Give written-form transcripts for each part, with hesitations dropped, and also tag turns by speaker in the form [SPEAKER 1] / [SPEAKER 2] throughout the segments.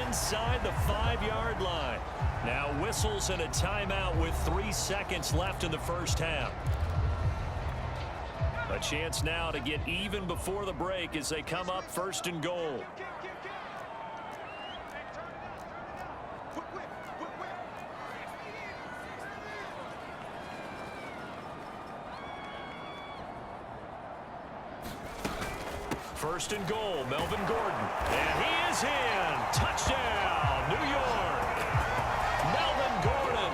[SPEAKER 1] inside the 5-yard line. Now whistles and a timeout with 3 seconds left in the first half. A chance now to get even before the break as they come up 1st and goal. First and goal, Melvin Gordon. And he is in. Touchdown, New York. Melvin Gordon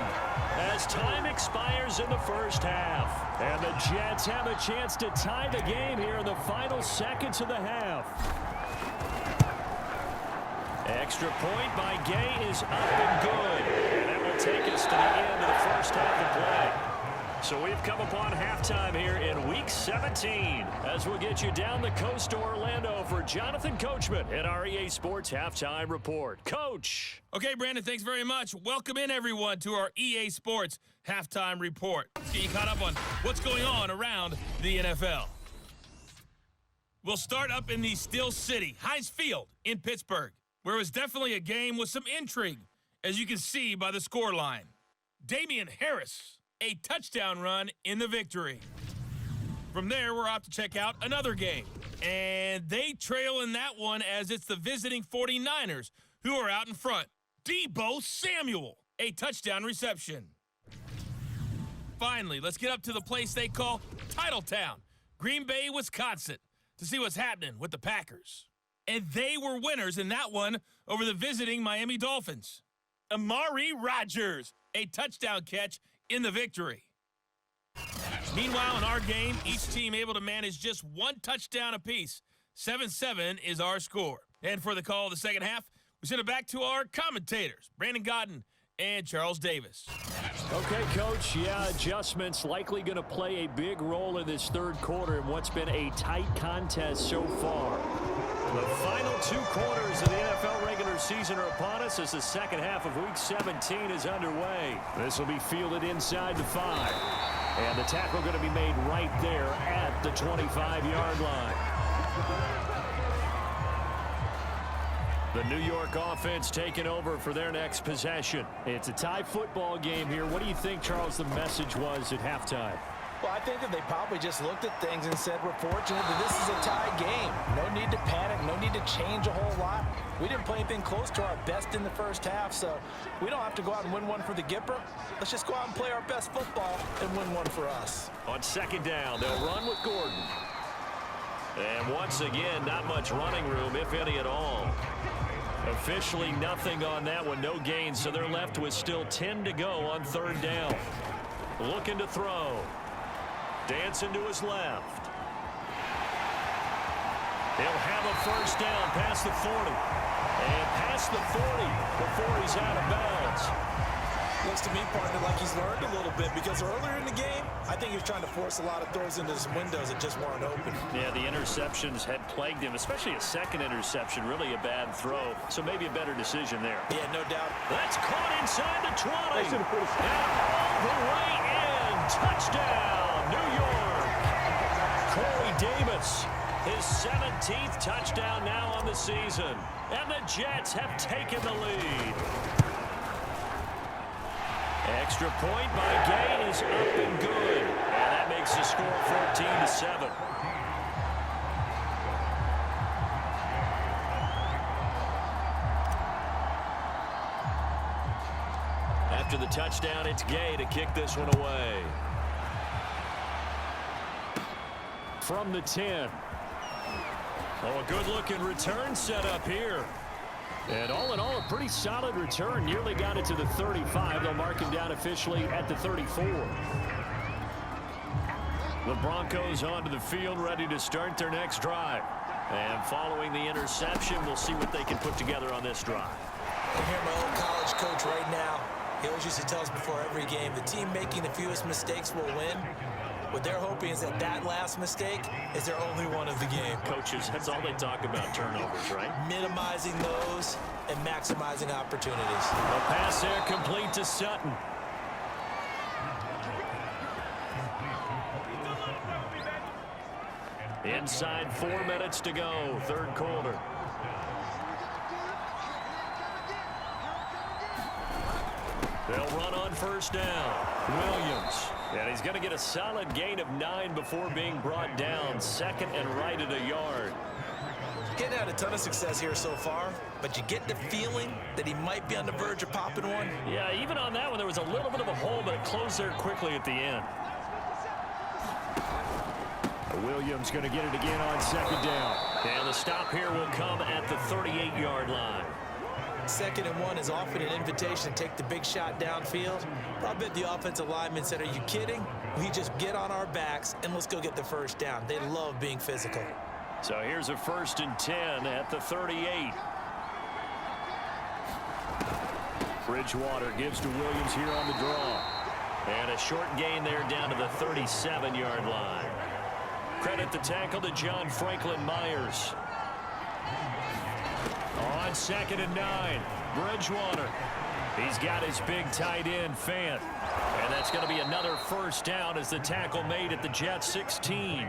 [SPEAKER 1] as time expires in the first half. And the Jets have a chance to tie the game here in the final seconds of the half. Extra point by Gay is up and good. And that will take us to the end of the first half of play. So we've come upon halftime here in Week 17 as we'll get you down the coast to Orlando for Jonathan Coachman at our EA Sports Halftime Report. Coach.
[SPEAKER 2] Okay, Brandon, thanks very much. Welcome in, everyone, to our EA Sports Halftime Report. Let's get you caught up on what's going on around the NFL. We'll start up in the Steel City, Heinz Field in Pittsburgh, where it was definitely a game with some intrigue, as you can see by the scoreline. Damian Harris, a touchdown run in the victory. From there, we're off to check out another game. And they trail in that one as it's the visiting 49ers who are out in front. Deebo Samuel, a touchdown reception. Finally, let's get up to the place they call Titletown, Green Bay, Wisconsin, to see what's happening with the Packers. And they were winners in that one over the visiting Miami Dolphins. Amari Rodgers, a touchdown catch in the victory. Meanwhile, in our game, each team able to manage just one touchdown apiece. 7-7 is our score. And for the call of the second half, we send it back to our commentators, Brandon Godden and Charles Davis.
[SPEAKER 1] Okay, Coach, adjustments likely going to play a big role in this third quarter in what's been a tight contest so far. The final 2 quarters of the NFL regular season are upon us as the second half of Week 17 is underway. This will be fielded inside the 5. And the tackle going to be made right there at the 25-yard line. The New York offense taking over for their next possession. It's a tie football game here. What do you think, Charles, the message was at halftime?
[SPEAKER 3] Well, I think that they probably just looked at things and said, we're fortunate that this is a tie game. No need to panic, no need to change a whole lot. We didn't play anything close to our best in the first half, so we don't have to go out and win one for the Gipper. Let's just go out and play our best football and win one for us.
[SPEAKER 1] On second down, they'll run with Gordon. And once again, not much running room, if any at all. Officially nothing on that one, no gain, so they're left with still 10 to go on third down. Looking to throw. Dancing to his left. He'll have a first down past the 40. And past the 40 before he's out of bounds.
[SPEAKER 3] Looks to me, partner, like he's learned a little bit because earlier in the game, I think he was trying to force a lot of throws into some windows that just weren't open.
[SPEAKER 1] Yeah, the interceptions had plagued him, especially a second interception, really a bad throw. So maybe a better decision there.
[SPEAKER 3] Yeah, no doubt.
[SPEAKER 1] That's caught inside the 20. And all the way in. Touchdown, New York. Corey Davis, his 17th touchdown now on the season. And the Jets have taken the lead. Extra point by Gay is up and good. And that makes the score 14-7. After the touchdown, it's Gay to kick this one away. From the 10. Oh, a good-looking return set up here. And all in all, a pretty solid return. Nearly got it to the 35. They'll mark him down officially at the 34. The Broncos onto the field, ready to start their next drive. And following the interception, we'll see what they can put together on this drive.
[SPEAKER 3] I hear my old college coach right now. He always used to tell us before every game, the team making the fewest mistakes will win. What they're hoping is that that last mistake is their only one of the game.
[SPEAKER 1] Coaches, that's all they talk about, turnovers, right?
[SPEAKER 3] Minimizing those and maximizing opportunities.
[SPEAKER 1] A pass there complete to Sutton. Inside 4 minutes to go, third quarter. They'll run on first down. Williams. And he's going to get a solid gain of 9 before being brought down. Second and right at a yard.
[SPEAKER 3] Getting had a ton of success here so far, but you get the feeling that he might be on the verge of popping one.
[SPEAKER 1] Yeah, even on that one, there was a little bit of a hole, but it closed there quickly at the end. Williams going to get it again on second down. And the stop here will come at the 38-yard line.
[SPEAKER 3] 2nd and 1 is often an invitation to take the big shot downfield. But I bet the offensive lineman said, are you kidding? We just get on our backs and let's go get the first down. They love being physical.
[SPEAKER 1] So here's a 1st and 10 at the 38. Bridgewater gives to Williams here on the draw. And a short gain there down to the 37-yard line. Credit the tackle to John Franklin Myers. On 2nd and 9, Bridgewater. He's got his big tight end, Fant. And that's going to be another first down as the tackle made at the Jets 16.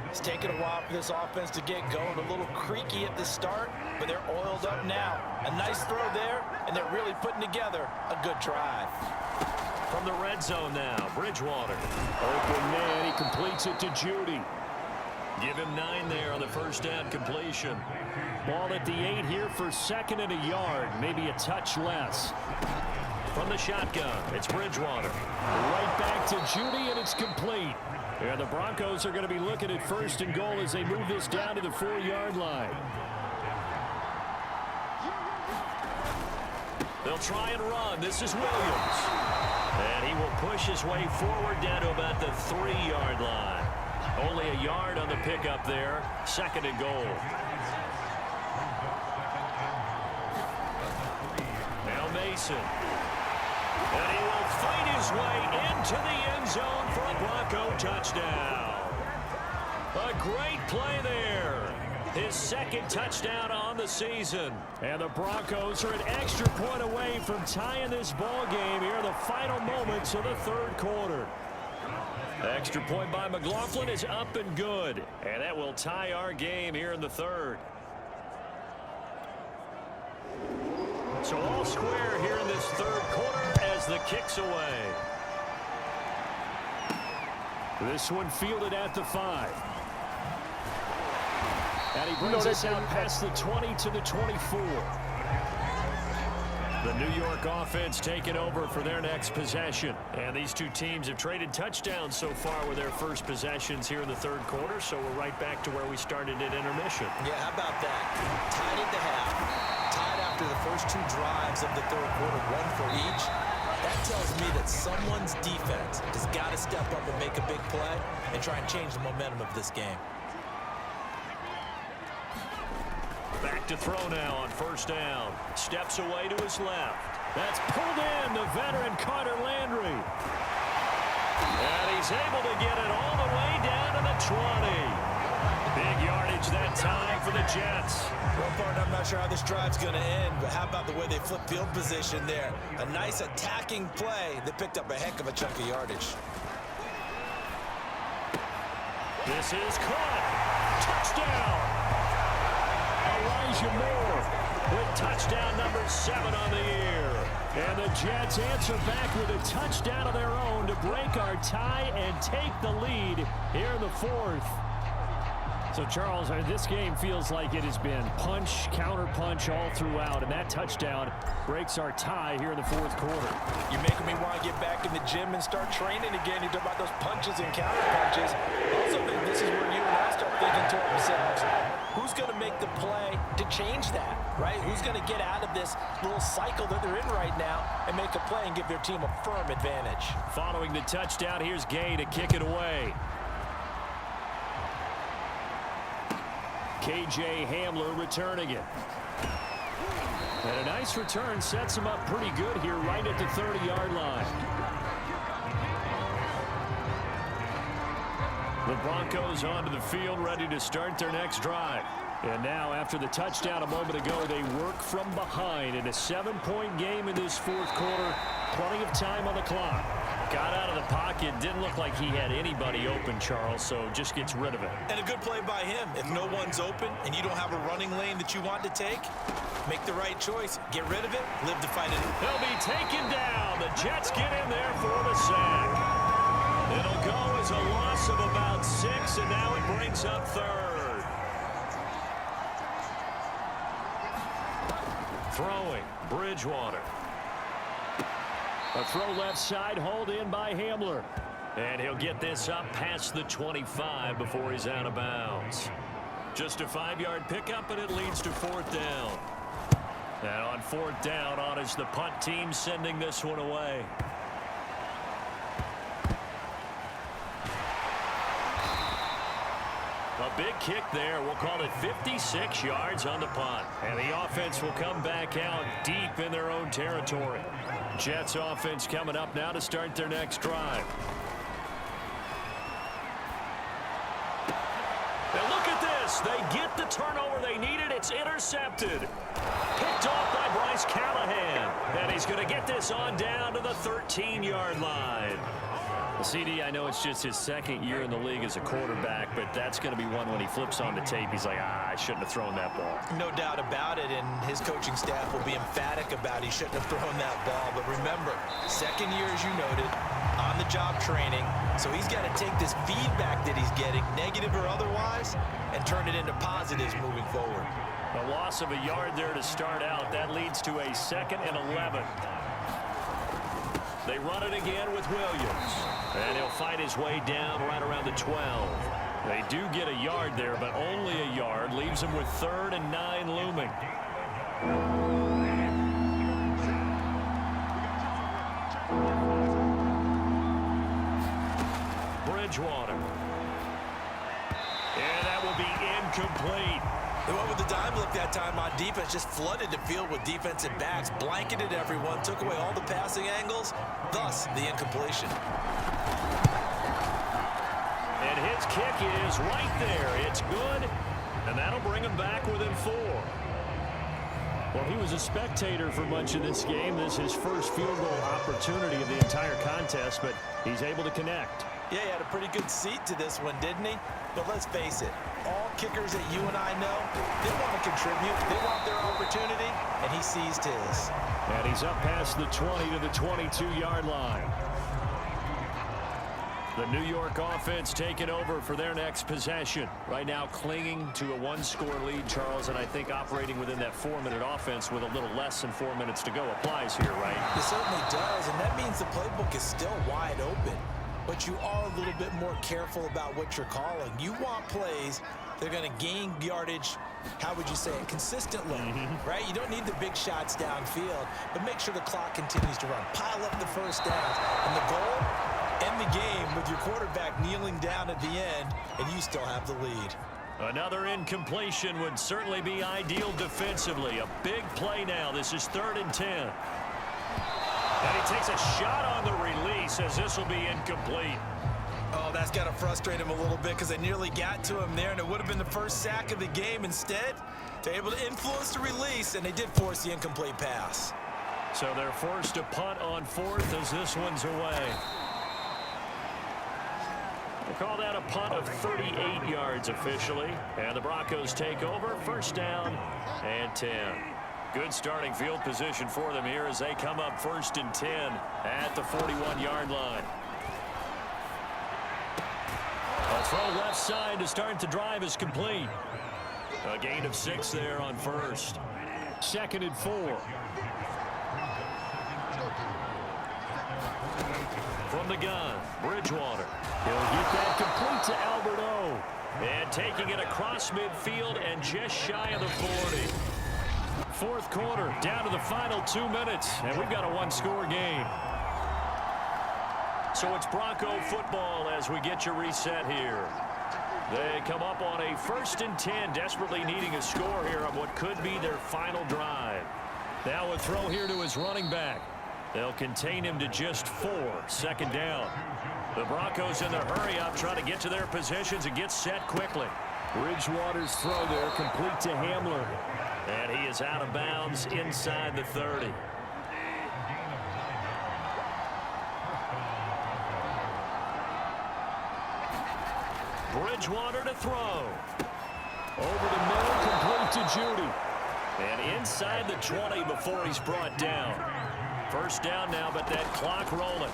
[SPEAKER 3] It's taken a while for this offense to get going. A little creaky at the start, but they're oiled up now. A nice throw there, and they're really putting together a good drive.
[SPEAKER 1] From the red zone now, Bridgewater. Open man, he completes it to Judy. Give him 9 there on the first down completion. Ball at the 8 here for 2nd and a yard, maybe a touch less. From the shotgun, it's Bridgewater. Right back to Judy, and it's complete. And the Broncos are going to be looking at 1st and goal as they move this down to the 4-yard line. They'll try and run. This is Williams. And he will push his way forward down to about the 3-yard line. Only a yard on the pickup there. 2nd and goal. Now Mason. And he will fight his way into the end zone for a Bronco touchdown. A great play there. His 2nd touchdown on the season. And the Broncos are an extra point away from tying this ball game here in the final moments of the 3rd quarter. Extra point by McLaughlin is up and good. And that will tie our game here in the 3rd. So all square here in this 3rd quarter as the kick's away. This one fielded at the 5. And he brings us out past the 20 to the 24. The New York offense taking over for their next possession. And these two teams have traded touchdowns so far with their first possessions here in the 3rd quarter. So we're right back to where we started at intermission.
[SPEAKER 3] Yeah, how about that? Tied at the half. Tied after the first 2 drives of the 3rd quarter, 1 for each. That tells me that someone's defense has got to step up and make a big play and try and change the momentum of this game.
[SPEAKER 1] Back to throw now on first down. Steps away to his left. That's pulled in, the veteran Carter Landry. And he's able to get it all the way down to the 20. Big yardage that time for the Jets.
[SPEAKER 3] Well, partner, I'm not sure how this drive's going to end, but how about the way they flip field position there? A nice attacking play that picked up a heck of a chunk of yardage.
[SPEAKER 1] This is caught. Touchdown. Elijah Moore with touchdown number 7 on the year. And the Jets answer back with a touchdown of their own to break our tie and take the lead here in the 4th. So, Charles, this game feels like it has been punch, counter-punch all throughout, and that touchdown breaks our tie here in the 4th quarter.
[SPEAKER 3] You're making me want to get back in the gym and start training again. You talk about those punches and counter-punches. I also think this is where you and I start thinking to ourselves, who's going to make the play to change that, right? Who's going to get out of this little cycle that they're in right now and make a play and give their team a firm advantage?
[SPEAKER 1] Following the touchdown, here's Gay to kick it away. KJ Hamler returning it. And a nice return sets him up pretty good here right at the 30-yard line. The Broncos onto the field ready to start their next drive. And now after the touchdown a moment ago, they work from behind in a 7-point game in this 4th quarter. Plenty of time on the clock. Got out of the pocket. Didn't look like he had anybody open, Charles, so just gets rid of it.
[SPEAKER 3] And a good play by him. If no one's open and you don't have a running lane that you want to take, Make the right choice. Get rid of it. Live to fight it.
[SPEAKER 1] He'll be taken down. The Jets get in there for the sack. It'll go as a loss of about 6, and now it brings up third. Throwing, Bridgewater. A throw left side, hauled in by Hamler. And he'll get this up past the 25 before he's out of bounds. Just a 5-yard pickup, and it leads to 4th down. And on 4th down, on is the punt team sending this one away. A big kick there. We'll call it 56 yards on the punt. And the offense will come back out deep in their own territory. Jets offense coming up now to start their next drive. And look at this. They get the turnover they needed. It's intercepted. Picked off by Bryce Callahan. And he's going to get this on down to the 13-yard line. CD, I know it's just his 2nd year in the league as a quarterback, but that's going to be one when he flips on the tape. He's like, I shouldn't have thrown that ball.
[SPEAKER 3] No doubt about it, and his coaching staff will be emphatic about he shouldn't have thrown that ball. But remember, 2nd year, as you noted, on-the-job training. So he's got to take this feedback that he's getting, negative or otherwise, and turn it into positives moving forward.
[SPEAKER 1] A loss of a yard there to start out. That leads to a 2nd and 11. They run it again with Williams. And he'll fight his way down right around the 12. They do get a yard there, but only a yard. Leaves them with 3rd and 9 looming. Bridgewater. And that will be incomplete.
[SPEAKER 3] They went with the dime look that time on defense, just flooded the field with defensive backs, blanketed everyone, took away all the passing angles, thus the incompletion.
[SPEAKER 1] And his kick is right there. It's good, and that'll bring him back within 4. Well, he was a spectator for much of this game. This is his first field goal opportunity of the entire contest, but he's able to connect.
[SPEAKER 3] Yeah, he had a pretty good seat to this one, didn't he? But let's face it, all kickers that you and I know, they want to contribute. They want their opportunity, and he seized his.
[SPEAKER 1] And he's up past the 20 to the 22-yard line. The New York offense taking over for their next possession. Right now clinging to a 1-score lead, Charles, and I think operating within that 4-minute offense with a little less than 4 minutes to go applies here, right?
[SPEAKER 3] It certainly does, and that means the playbook is still wide open. But you are a little bit more careful about what you're calling. You want plays that are going to gain yardage, how would you say it, consistently, right? You don't need the big shots downfield, but make sure the clock continues to run. Pile up the first downs. And the goal, end the game with your quarterback kneeling down at the end, and you still have the lead.
[SPEAKER 1] Another incompletion would certainly be ideal defensively. A big play now. This is 3rd and 10. And he takes a shot on the release as this will be incomplete.
[SPEAKER 3] Oh, that's got to frustrate him a little bit because they nearly got to him there, and it would have been the first sack of the game. Instead, they're able to influence the release, and they did force the incomplete pass.
[SPEAKER 1] So they're forced to punt on 4th as this one's away. We'll call that a punt of 38 yards officially. And the Broncos take over. 1st down and 10. Good starting field position for them here as they come up 1st and 10 at the 41-yard line. A throw left side to start the drive is complete. A gain of 6 there on 1st. 2nd and 4. From the gun, Bridgewater. He'll get that complete to Albert O. And taking it across midfield and just shy of the 40. 4th quarter, down to the final 2 minutes, and we've got a 1-score game. So it's Bronco football as we get you reset here. They come up on a 1st and 10, desperately needing a score here on what could be their final drive. Now a throw here to his running back. They'll contain him to just 4, 2nd down. The Broncos in the hurry-up trying to get to their positions and get set quickly. Bridgewater's throw there complete to Hamler. And he is out of bounds inside the 30. Bridgewater to throw. Over the middle, complete to Judy. And inside the 20 before he's brought down. First down now, but that clock rolling.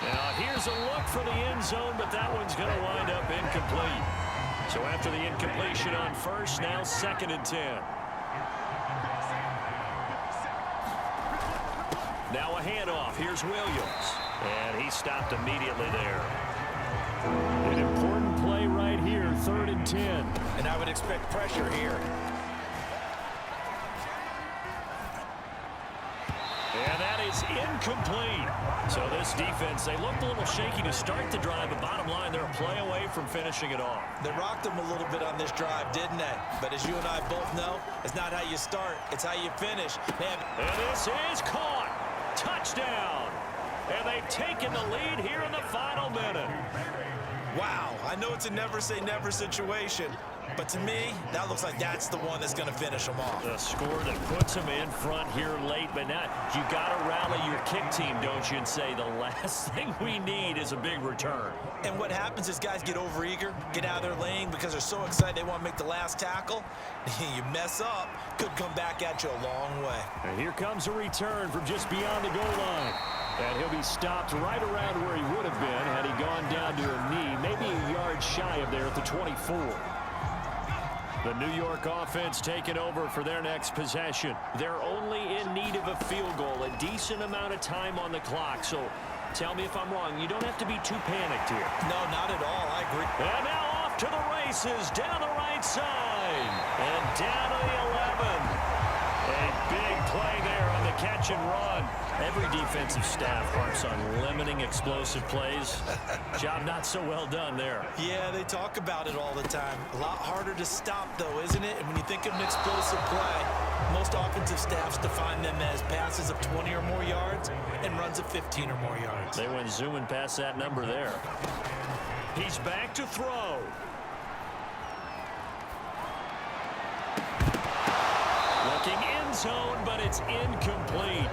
[SPEAKER 1] Now here's a look for the end zone, but that one's going to wind up incomplete. So after the incompletion on first, now 2nd and 10. Now a handoff. Here's Williams. And he stopped immediately there. An important play right here, 3rd and 10.
[SPEAKER 3] And I would expect pressure here.
[SPEAKER 1] And that is incomplete. So this defense, they looked a little shaky to start the drive, but bottom line, they're a play away from finishing it off.
[SPEAKER 3] They rocked them a little bit on this drive, didn't they? But as you and I both know, it's not how you start, it's how you finish.
[SPEAKER 1] And this is caught. Touchdown. And they've taken the lead here in the final minute.
[SPEAKER 3] Wow, I know it's a never say never situation, but to me, that looks like that's the one that's going to finish them off.
[SPEAKER 1] The score that puts them in front here late, but now you got to rally your kick team, don't you, and say the last thing we need is a big return.
[SPEAKER 3] And what happens is guys get overeager, get out of their lane because they're so excited they want to make the last tackle. You mess up, could come back at you a long way.
[SPEAKER 1] And here comes a return from just beyond the goal line. And he'll be stopped right around where he would have been had he gone down to a knee, maybe a yard shy of there at the 24. The New York offense taking over for their next possession. They're only in need of a field goal, a decent amount of time on the clock. So tell me if I'm wrong. You don't have to be too panicked here.
[SPEAKER 3] No, not at all. I agree.
[SPEAKER 1] And now off to the races, down the right side. And down to the 11. A big play there on the catch and run. Every defensive staff harps on limiting explosive plays. Job not so well done there.
[SPEAKER 3] Yeah, they talk about it all the time. A lot harder to stop, though, isn't it? And when you think of an explosive play, most offensive staffs define them as passes of 20 or more yards and runs of 15 or more yards.
[SPEAKER 1] They went zooming past that number there. He's back to throw. Looking end zone, but it's incomplete.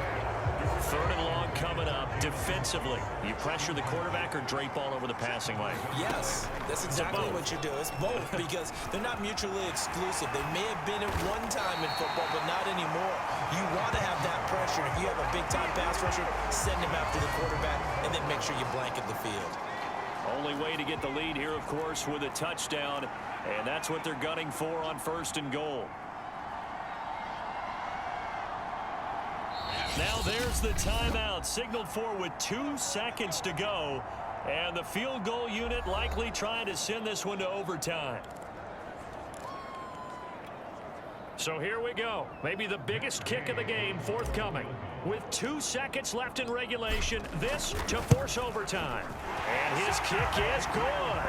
[SPEAKER 1] 3rd and long coming up. Defensively, you pressure the quarterback or drape all over the passing lane?
[SPEAKER 3] Yes, that's exactly what you do. It's both because they're not mutually exclusive. They may have been at one time in football, but not anymore. You want to have that pressure. If you have a big-time pass rusher, send him after the quarterback, and then make sure you blanket the field.
[SPEAKER 1] Only way to get the lead here, of course, with a touchdown, and that's what they're gunning for on 1st and goal. Now there's the timeout, signaled for with 2 seconds to go. And the field goal unit likely trying to send this one to overtime. So here we go. Maybe the biggest kick of the game forthcoming. With 2 seconds left in regulation, this to force overtime. And his kick is good.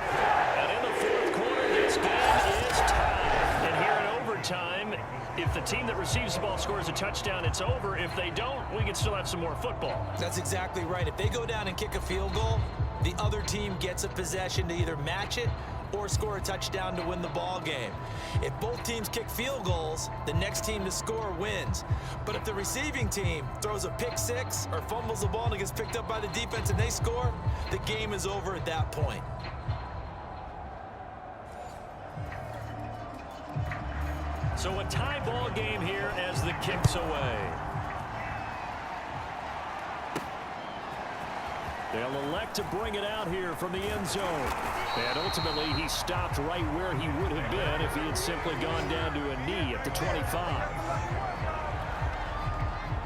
[SPEAKER 1] And in the 4th quarter, this game is tied. And here in overtime, if the team that receives the ball scores a touchdown, it's over. If they don't, we can still have some more football.
[SPEAKER 3] That's exactly right. If they go down and kick a field goal, the other team gets a possession to either match it or score a touchdown to win the ball game. If both teams kick field goals, the next team to score wins. But if the receiving team throws a pick six or fumbles the ball and it gets picked up by the defense and they score, the game is over at that point.
[SPEAKER 1] So a tie ball game here as the kick's away. They'll elect to bring it out here from the end zone. And ultimately, he stopped right where he would have been if he had simply gone down to a knee at the 25.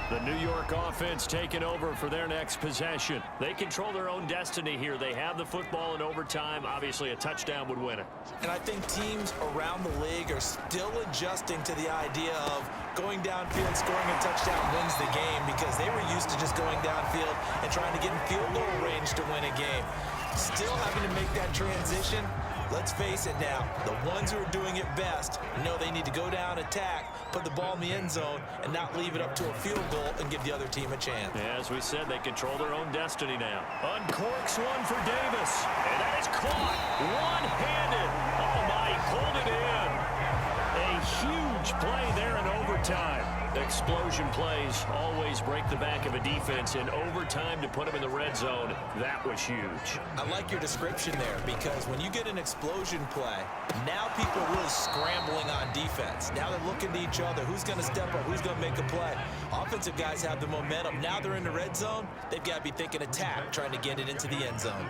[SPEAKER 1] The New York offense taking over for their next possession. They control their own destiny here. They have the football in overtime. Obviously, a touchdown would win it.
[SPEAKER 3] And I think teams around the league are still adjusting to the idea of going downfield, scoring a touchdown wins the game because they were used to just going downfield and trying to get in field goal range to win a game. Still having to make that transition. Let's face it now, the ones who are doing it best know they need to go down, attack, put the ball in the end zone, and not leave it up to a field goal and give the other team a chance.
[SPEAKER 1] Yeah, as we said, they control their own destiny now. Uncorks one for Davis, and that is caught one-handed. Oh, my, he pulled it in. A huge play there in overtime. overtime. Explosion plays always break the back of a defense. In overtime to put them in the red zone, that was huge.
[SPEAKER 3] I like your description there, because when you get an explosion play, now people are really scrambling on defense. Now they're looking to each other. Who's going to step up? Who's going to make a play? Offensive guys have the momentum. Now they're in the red zone. They've got to be thinking attack, trying to get it into the end zone.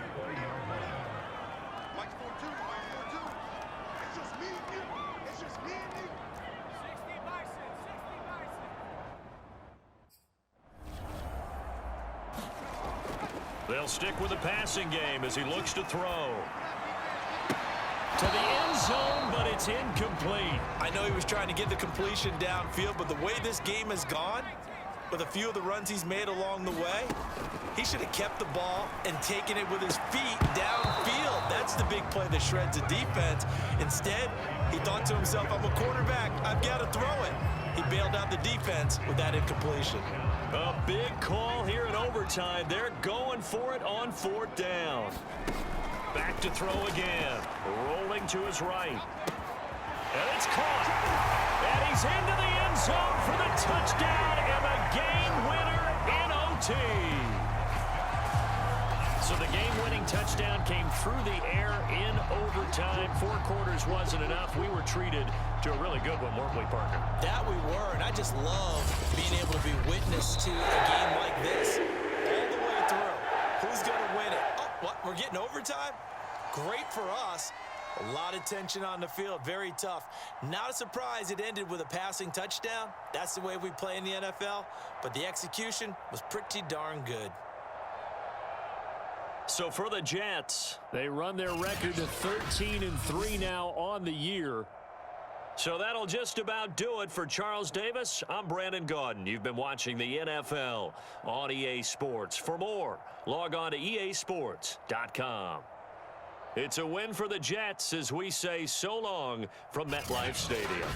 [SPEAKER 1] They'll stick with the passing game as he looks to throw. To the end zone, but it's incomplete.
[SPEAKER 3] I know he was trying to get the completion downfield, but the way this game has gone, with a few of the runs he's made along the way, he should have kept the ball and taken it with his feet downfield. That's the big play that shreds the defense. Instead, he thought to himself, I'm a quarterback, I've got to throw it. He bailed out the defense with that incompletion.
[SPEAKER 1] A big call here in overtime. They're going for it on fourth down. Back to throw again. Rolling to his right. And it's caught. And he's into the end zone for the touchdown and a game winner in OT. So the game-winning touchdown came through the air in overtime. 4 quarters wasn't enough. We were treated to a really good one, weren't we, Parker?
[SPEAKER 3] That we were, and I just love being able to be witness to a game like this all the way through. Who's going to win it? Oh, what? We're getting overtime? Great for us. A lot of tension on the field. Very tough. Not a surprise it ended with a passing touchdown. That's the way we play in the NFL. But the execution was pretty darn good.
[SPEAKER 1] So for the Jets, they run their record to 13-3 now on the year. So that'll just about do it for Charles Davis. I'm Brandon Gaudin. You've been watching the NFL on EA Sports. For more, log on to easports.com. It's a win for the Jets as we say so long from MetLife Stadium.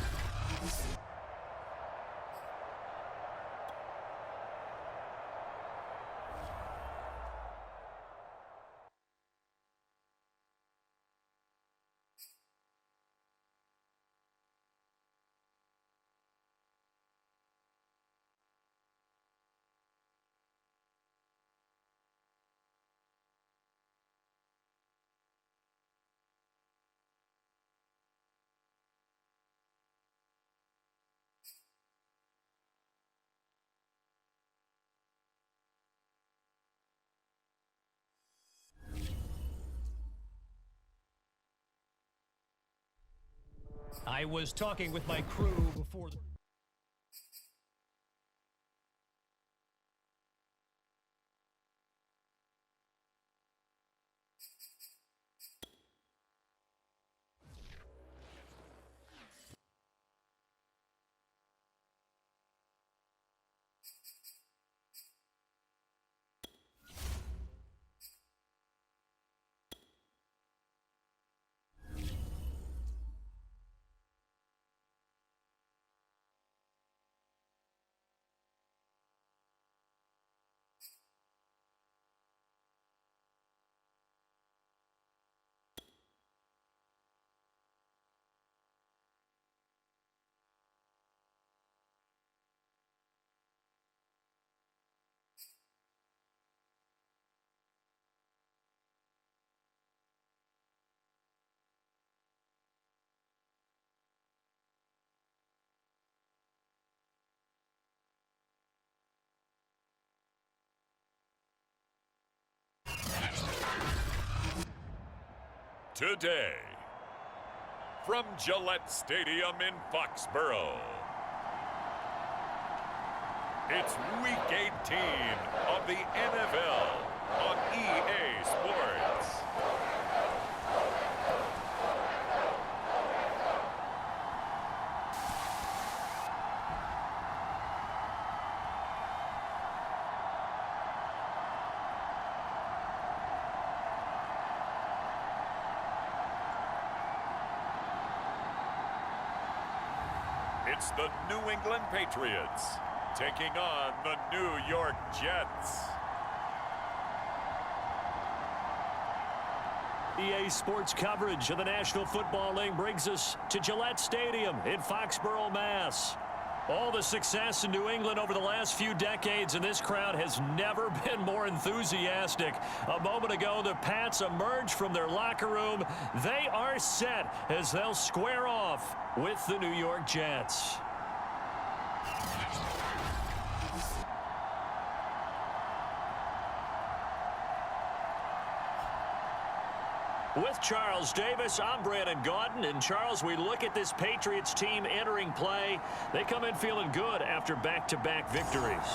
[SPEAKER 4] I was talking with my crew before the...
[SPEAKER 5] Today, from Gillette Stadium in Foxborough, it's Week 18 of the NFL on EA Sports. It's the New England Patriots taking on the New York Jets.
[SPEAKER 1] EA Sports coverage of the National Football League brings us to Gillette Stadium in Foxborough, Mass. All the success in New England over the last few decades, and this crowd has never been more enthusiastic. A moment ago, the Pats emerged from their locker room. They are set as they'll square off with the New York Jets. With Charles Davis, I'm Brandon Gaudin. And Charles, we look at this Patriots team entering play. They come in feeling good after back-to-back victories.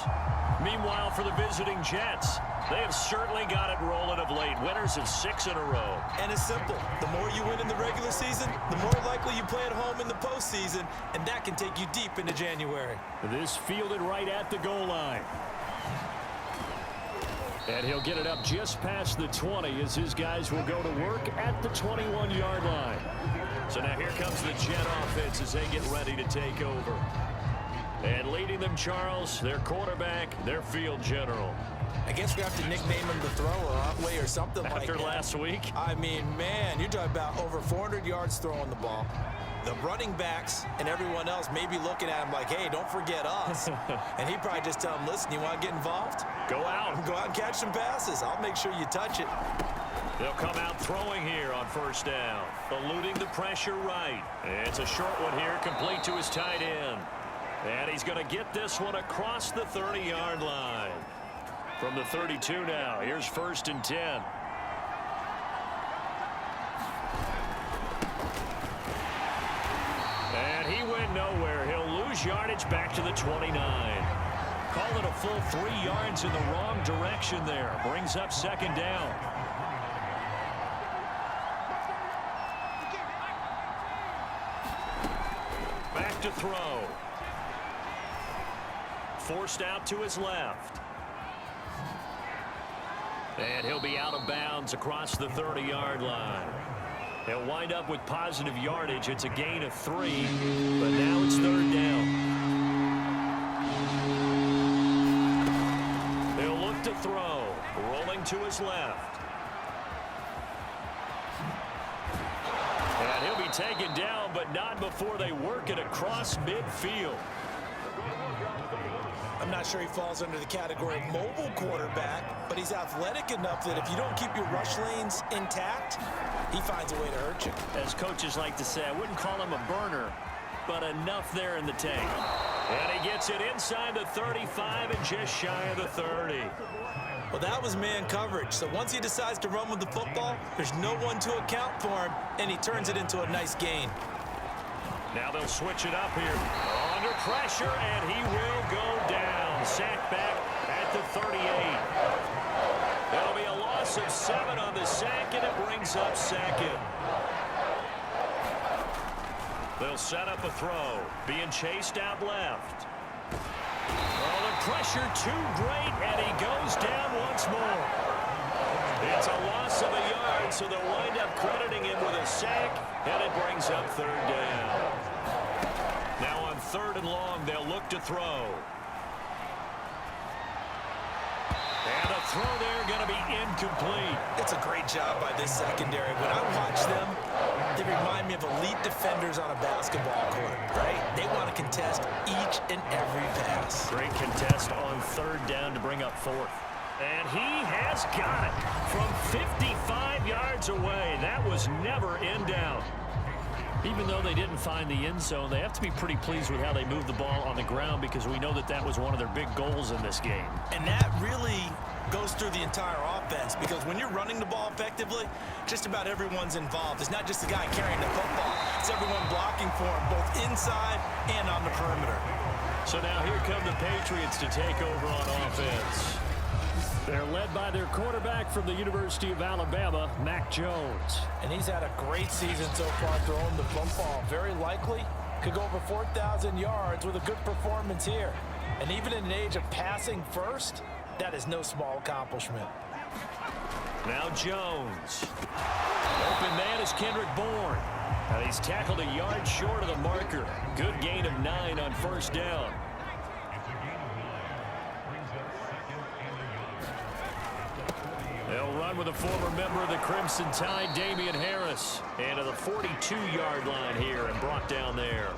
[SPEAKER 1] Meanwhile, for the visiting Jets, they have certainly got it rolling of late. Winners of 6 in a row.
[SPEAKER 6] And it's simple. The more you win in the regular season, the more likely you play at home in the postseason, and that can take you deep into January.
[SPEAKER 1] This fielded right at the goal line. And he'll get it up just past the 20 as his guys will go to work at the 21-yard line. So now here comes the Jet offense as they get ready to take over. And leading them, Charles, their quarterback, their field general.
[SPEAKER 6] I guess we have to nickname him the thrower, aren't we, or something like that.
[SPEAKER 1] After last week?
[SPEAKER 6] I mean, man, you're talking about over 400 yards throwing the ball. The running backs and everyone else may be looking at him like, hey, don't forget us. And he'd probably just tell him, listen, you want to get involved?
[SPEAKER 1] Go out.
[SPEAKER 6] Go out and catch some passes. I'll make sure you touch it.
[SPEAKER 1] They'll come out throwing here on first down. Eluding the pressure right. It's a short one here, complete to his tight end. And he's going to get this one across the 30-yard line. From the 32 now, here's 1st and 10. And he went nowhere. He'll lose yardage back to the 29. Call it a full 3 yards in the wrong direction there. Brings up 2nd down. Back to throw. Forced out to his left. And he'll be out of bounds across the 30-yard line. He'll wind up with positive yardage. It's a gain of 3, but now it's 3rd down. They'll look to throw. Rolling to his left. And he'll be taken down, but not before they work it across midfield.
[SPEAKER 6] I'm not sure he falls under the category of mobile quarterback, but he's athletic enough that if you don't keep your rush lanes intact, he finds a way to hurt you.
[SPEAKER 1] As coaches like to say, I wouldn't call him a burner, but enough there in the tank. And he gets it inside the 35 and just shy of the 30.
[SPEAKER 6] Well, that was man coverage. So once he decides to run with the football, there's no one to account for him, and he turns it into a nice gain.
[SPEAKER 1] Now they'll switch it up here. Under pressure, and he will go down. Sacked back at the 38. That'll be a loss of 7 on the sack, and it brings up 2nd. They'll set up a throw. Being chased out left. Oh, the pressure too great, and he goes down once more. It's a loss of a yard, so they'll wind up crediting him with a sack, and it brings up 3rd down. Now on 3rd and long, they'll look to throw. And a throw there going to be incomplete.
[SPEAKER 6] It's a great job by this secondary. When I watch them, they remind me of elite defenders on a basketball court, right? They want to contest each and every pass.
[SPEAKER 1] Great contest on 3rd down to bring up 4th. And he has got it from 55 yards away. That was never in doubt. Even though they didn't find the end zone, they have to be pretty pleased with how they moved the ball on the ground because we know that that was one of their big goals in this game.
[SPEAKER 6] And that really goes through the entire offense because when you're running the ball effectively, just about everyone's involved. It's not just the guy carrying the football. It's everyone blocking for him, both inside and on the perimeter.
[SPEAKER 1] So now here come the Patriots to take over on offense. They're led by their quarterback from the University of Alabama, Mac Jones.
[SPEAKER 6] And he's had a great season so far throwing the football. Very likely could go over 4,000 yards with a good performance here. And even in an age of passing first, that is no small accomplishment.
[SPEAKER 1] Now Jones. Open man is Kendrick Bourne. And he's tackled a yard short of the marker. Good gain of 9 on 1st down. They'll run with a former member of the Crimson Tide, Damian Harris. And to the 42-yard line here and brought down there.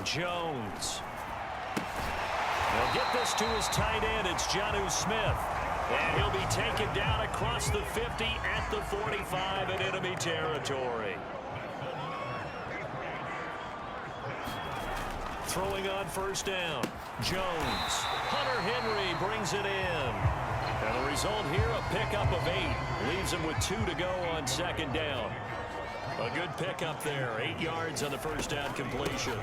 [SPEAKER 1] Jones. He'll get this to his tight end. It's Jonnu Smith. And he'll be taken down across the 50 at the 45 in enemy territory. Throwing on first down. Jones. Hunter Henry brings it in. And the result here, a pickup of 8. Leaves him with 2 to go on second down. A good pickup there. 8 yards on the first down completion.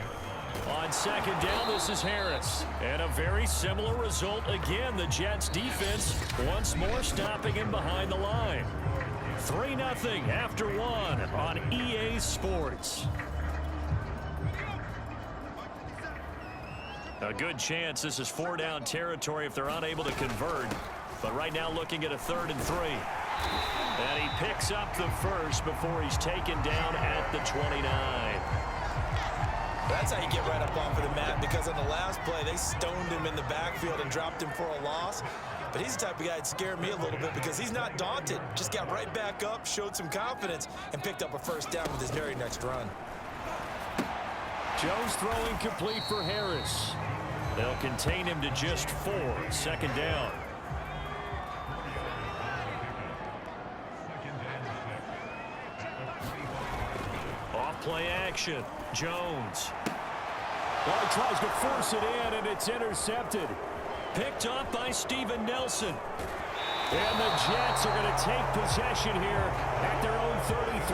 [SPEAKER 1] On second down, this is Harris. And a very similar result again. The Jets defense once more stopping him behind the line. 3-0 after 1 on EA Sports. A good chance this is 4-down territory if they're unable to convert. But right now looking at a 3rd and 3. And he picks up the first before he's taken down at the 29.
[SPEAKER 6] That's how you get right up off of the mat, because on the last play, they stoned him in the backfield and dropped him for a loss. But he's the type of guy that scared me a little bit because he's not daunted. Just got right back up, showed some confidence, and picked up a first down with his very next run.
[SPEAKER 1] Jones throwing complete for Harris. They'll contain him to just 4. Second down. Off play action. Jones. Well, he tries to force it in, and it's intercepted. Picked up by Steven Nelson. And the Jets are going to take possession here at their own 33.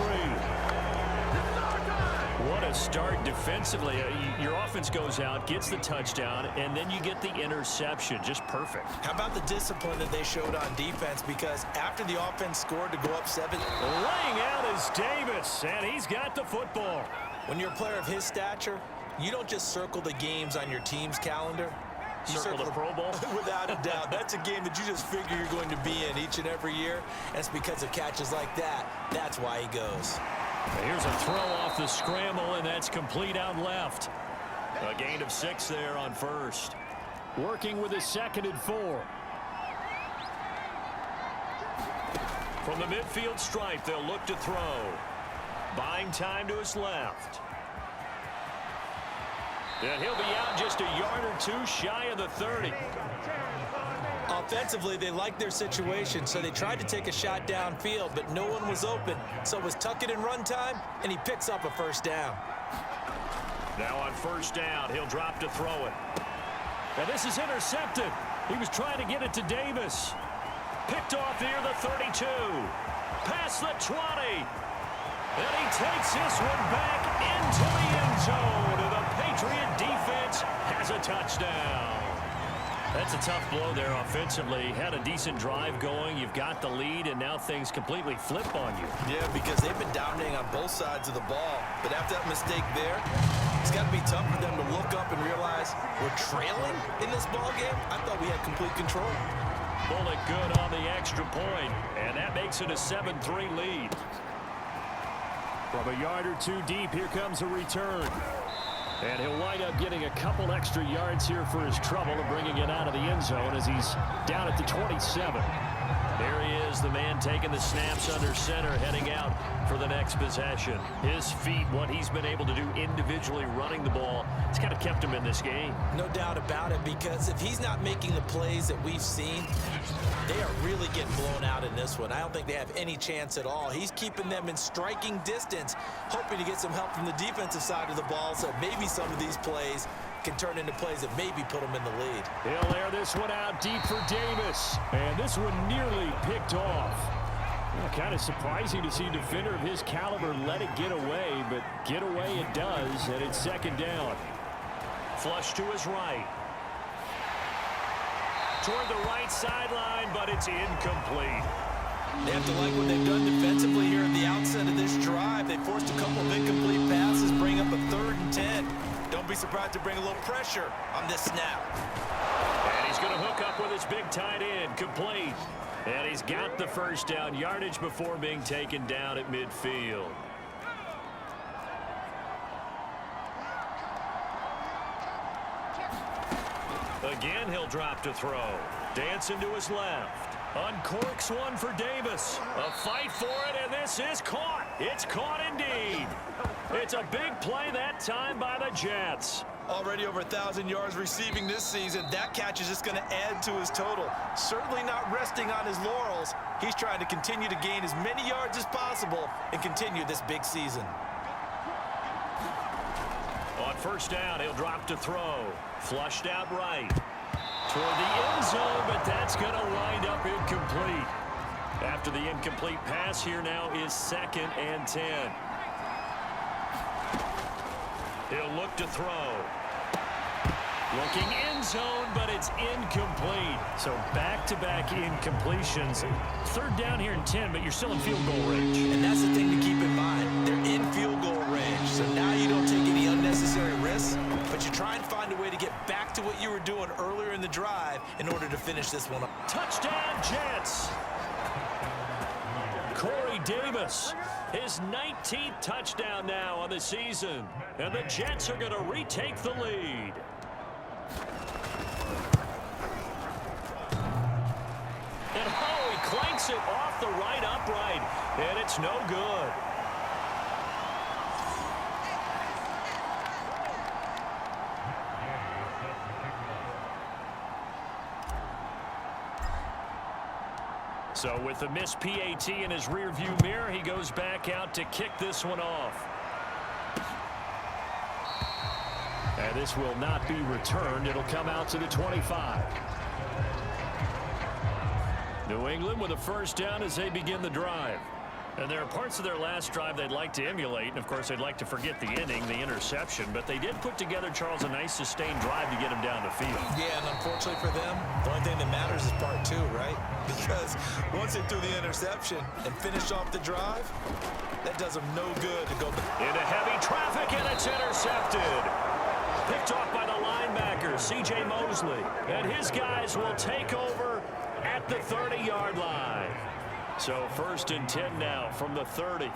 [SPEAKER 1] What a start defensively. Your offense goes out, gets the touchdown, and then you get the interception. Just perfect.
[SPEAKER 6] How about the discipline that they showed on defense? Because after the offense scored to go up 7.
[SPEAKER 1] Laying out is Davis, and he's got the football.
[SPEAKER 6] When you're a player of his stature, you don't just circle the games on your team's calendar. You
[SPEAKER 1] circle the Pro Bowl?
[SPEAKER 6] Without a doubt. That's a game that you just figure you're going to be in each and every year. And it's because of catches like that. That's why he goes.
[SPEAKER 1] Here's a throw off the scramble, and that's complete out left. A gain of 6 there on first. Working with a 2nd and 4. From the midfield stripe, they'll look to throw. Buying time to his left. And he'll be out just a yard or 2 shy of the 30.
[SPEAKER 6] Offensively, they liked their situation, so they tried to take a shot downfield, but no one was open. So it was tuck it and run time, and he picks up a first down.
[SPEAKER 1] Now on first down, he'll drop to throw it. And this is intercepted. He was trying to get it to Davis. Picked off near the 32. Past the 20. And he takes this one back into the end zone. And the Patriot defense has a touchdown. That's a tough blow there offensively. Had a decent drive going. You've got the lead, and now things completely flip on you.
[SPEAKER 6] Yeah, because they've been dominating on both sides of the ball. But after that mistake there, it's got to be tough for them to look up and realize we're trailing in this ball game. I thought we had complete control.
[SPEAKER 1] Bullet good on the extra point, and that makes it a 7-3 lead. From a yard or 2 deep, here comes a return. And he'll wind up getting a couple extra yards here for his trouble and bringing it out of the end zone as he's down at the 27. There he is, the man taking the snaps under center, heading out for the next possession. His feet, what he's been able to do individually running the ball, it's kind of kept him in this game.
[SPEAKER 6] No doubt about it, because if he's not making the plays that we've seen, they are really getting blown out in this one. I don't think they have any chance at all. He's keeping them in striking distance, hoping to get some help from the defensive side of the ball, so maybe some of these plays can turn into plays that maybe put them in the lead.
[SPEAKER 1] He'll air this one out deep for Davis. And this one nearly picked off. Well, kind of surprising to see a defender of his caliber let it get away, but get away it does, and it's second down. Flush to his right. Toward the right sideline, but it's incomplete.
[SPEAKER 6] They have to like what they've done defensively here at the outset of this drive. They forced a couple of incomplete passes, bring up a 3rd and 10. Don't be surprised to bring a little pressure on this snap.
[SPEAKER 1] And he's going to hook up with his big tight end, complete. And he's got the first down, yardage before being taken down at midfield. Again, he'll drop to throw. Dancing to his left. Uncorks one for Davis. A fight for it, and this is caught. It's caught indeed. It's a big play that time by the Jets.
[SPEAKER 6] Already over 1,000 yards receiving this season. That catch is just going to add to his total. Certainly not resting on his laurels. He's trying to continue to gain as many yards as possible and continue this big season.
[SPEAKER 1] On first down, he'll drop to throw. Flushed out right. Toward the end zone, but that's going to wind up incomplete. After the incomplete pass, here now is 2nd and 10. He'll look to throw. Looking end zone, but it's incomplete. So back-to-back incompletions. 3rd down here and 10, but you're still in field goal range.
[SPEAKER 6] And that's the thing to keep in mind. They're in field goal range. So now you don't take any unnecessary risks, but you try and find a way to get back to what you were doing earlier in the drive in order to finish this one up.
[SPEAKER 1] Touchdown, Jets. Corey Davis, his 19th touchdown now on the season. And the Jets are going to retake the lead. And oh, he clanks it off the right upright. And it's no good. So with the missed PAT in his rearview mirror, he goes back out to kick this one off. And this will not be returned. It'll come out to the 25. New England with a first down as they begin the drive. And there are parts of their last drive they'd like to emulate. And, of course, they'd like to forget the ending, the interception. But they did put together, Charles, a nice sustained drive to get him down the field.
[SPEAKER 6] Yeah, and unfortunately for them, the only thing that matters is part 2, right? Because once they threw the interception and finished off the drive, that does them no good to go back.
[SPEAKER 1] Into heavy traffic, and it's intercepted. Picked off by the linebacker, C.J. Mosley. And his guys will take over at the 30-yard line. So 1st and 10 now from the 30.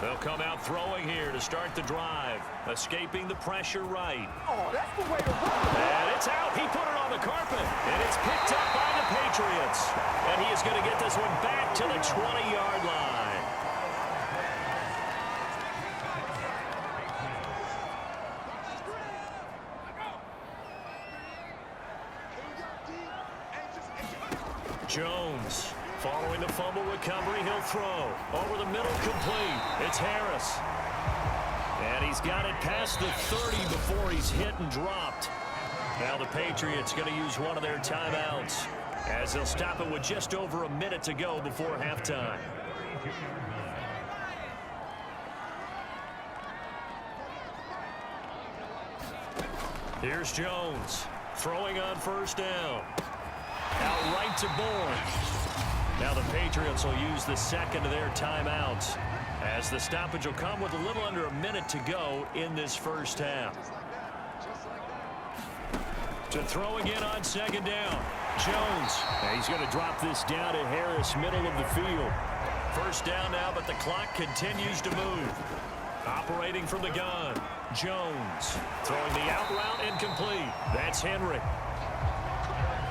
[SPEAKER 1] They'll come out throwing here to start the drive. Escaping the pressure right.
[SPEAKER 7] Oh, that's the way to run.
[SPEAKER 1] And it's out. He put it on the carpet. And it's picked up by the Patriots. And he is going to get this one back to the 20-yard line. Jones, following the fumble recovery, he'll throw. Over the middle, complete. It's Harris. And he's got it past the 30 before he's hit and dropped. Now the Patriots going to use one of their timeouts as they'll stop it with just over a minute to go before halftime. Here's Jones, throwing on first down. Out right to Bourne. Now the Patriots will use the 2nd of their timeouts as the stoppage will come with a little under a minute to go in this first half. To throw again on 2nd down. Jones. And he's going to drop this down to Harris, middle of the field. First down now, but the clock continues to move. Operating from the gun. Jones throwing the out route incomplete. That's Henry.